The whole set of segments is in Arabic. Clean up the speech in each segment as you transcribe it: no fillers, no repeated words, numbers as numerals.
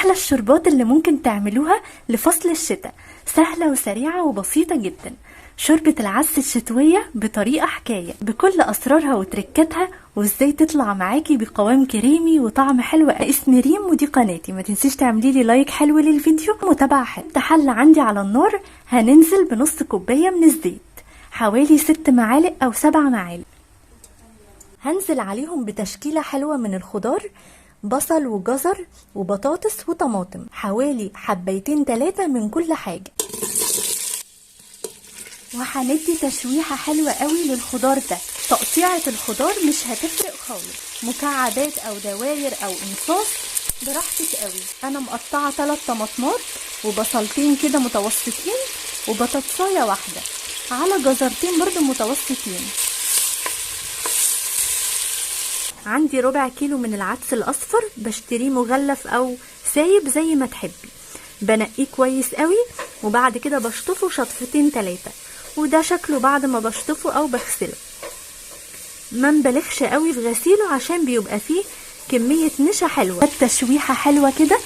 احلى الشربات اللي ممكن تعملوها لفصل الشتاء، سهلة وسريعة وبسيطة جدا. شوربة العدس الشتوية بطريقة حكاية بكل اسرارها وتركاتها، وازاي تطلع معاكي بقوام كريمي وطعم حلو. اسمي ريم ودي قناتي، ما تنسيش تعملي لي لايك حلو للفيديو ومتابعة حلو. حلة عندي على النار، هننزل بنص كوباية من الزيت، حوالي 6 معالق او 7 معالق. هنزل عليهم بتشكيلة حلوة من الخضار، بصل وجزر وبطاطس وطماطم، حوالي حبيتين 3 من كل حاجة. وهندي تشويحة حلوة قوي للخضار ده. تقطيعة الخضار مش هتفرق خالص، مكعبات او دواير او انصاص براحتك قوي. انا مقطعة 3 طماطمات وبصلتين كده متوسطين وبطاطساية واحدة على جزرتين برضو متوسطين. عندي ربع كيلو من العدس الاصفر، بشتريه مغلف او سايب زي ما تحبي. بنقيه كويس قوي وبعد كده بشطفه شطفتين 3، وده شكله بعد ما بشطفه او بغسله. ما نبالغش قوي في غسيله عشان بيبقى فيه كمية نشا حلوة. التشويحة حلوة كده.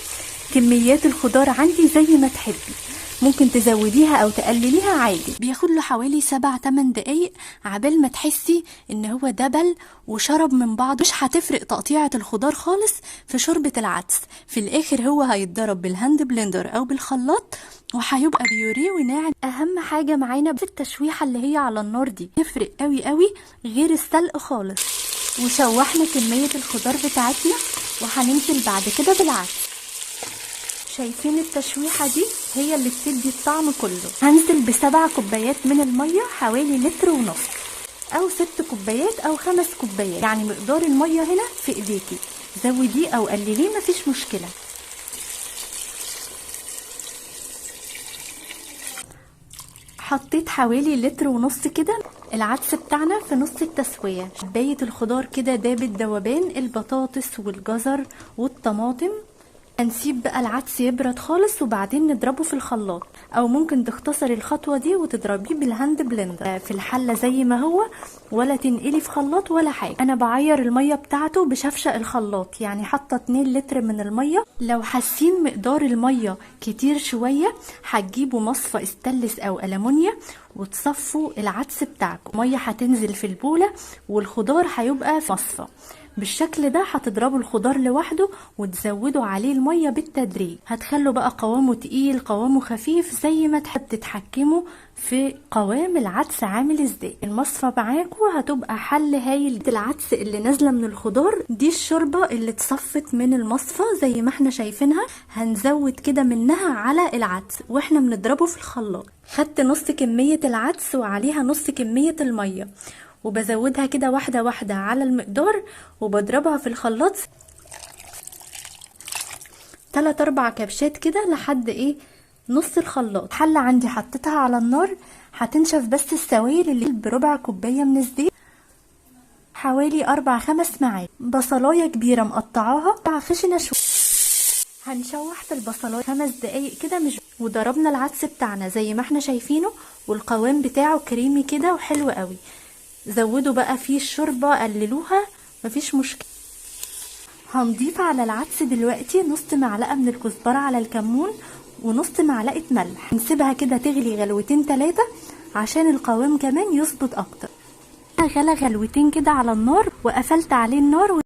كميات الخضار عندي زي ما تحبي، ممكن تزوديها او تقلليها عادي. بياخد له حوالي 7-8 دقايق عبال ما تحسي ان هو دبل وشرب من بعض. مش هتفرق تقطيعة الخضار خالص في شوربة العدس، في الاخر هو هيتضرب بالهاند بلندر او بالخلاط وهيبقى بيوريه وناعم. اهم حاجة معانا بس التشويحة اللي هي على النار دي، تفرق قوي قوي غير السلق خالص. وشوحنا كمية الخضار بتاعتنا وهننزل بعد كده بالعدس. شايفين التشويحة دي هي اللي بتدي الطعم كله. هنزل ب7 كوبايات من المية، حوالي 1.5 لتر او 6 كوبايات او 5 كوبايات، يعني مقدار المية هنا في ايديكي، زوديه او قلليه مفيش مشكلة. حطيت حوالي 1.5 لتر كده. العدس بتاعنا في نص التسوية، حباية الخضار كده دابت دوبان، البطاطس والجزر والطماطم. هنسيب بقى العدس يبرد خالص وبعدين نضربه في الخلاط، او ممكن تختصري الخطوة دي وتضربيه بالهاند بلندر في الحلة زي ما هو، ولا تنقلي في خلاط ولا حاجة. انا بعير المية بتاعته بشفشق الخلاط، يعني حاطة 2 لتر من المية. لو حاسين مقدار المية كتير شوية هتجيبوا مصفى استانلس او ألمونيا وتصفوا العدس بتاعكم. مية هتنزل في البولة والخضار هيبقى في مصفى. بالشكل ده هتضربوا الخضار لوحده وتزودوا عليه المية بالتدريج. هتخلوا بقى قوامه تقيل قوامه خفيف زي ما تحب، تتحكموا في قوام العدس عامل ازاي. المصفى معاكم هتبقى حل هايل. العدس اللي نازله من الخضار دي الشوربه اللي اتصفت من المصفى زي ما احنا شايفينها، هنزود كده منها على العدس واحنا بنضربه في الخلاط. خدت نص كميه العدس وعليها نص كميه الميه، وبزودها كده واحدة واحدة على المقدار وبضربها في الخلاط 3-4 كبشات كده لحد نص الخلاط. حلة عندي حطيتها على النار، هتنشف بس السوائل اللي بربع كوباية من الزيت، حوالي 4-5 معالق. بصلاية كبيرة مقطعاها خشنة شوية. هنشوح في البصلايه 5 دقايق كده وضربنا العدس بتاعنا زي ما احنا شايفينه، والقوام بتاعه كريمي كده وحلو قوي. زودوا بقى فيه الشوربة، قللوها مفيش مشكلة. هنضيف على العدس دلوقتي نص معلقة من الكزبرة على الكمون ونص معلقة ملح. نسيبها كده تغلي غلوتين 3 عشان القوام كمان يظبط اكتر. غلى غلوتين كده على النار وقفلت عليه النار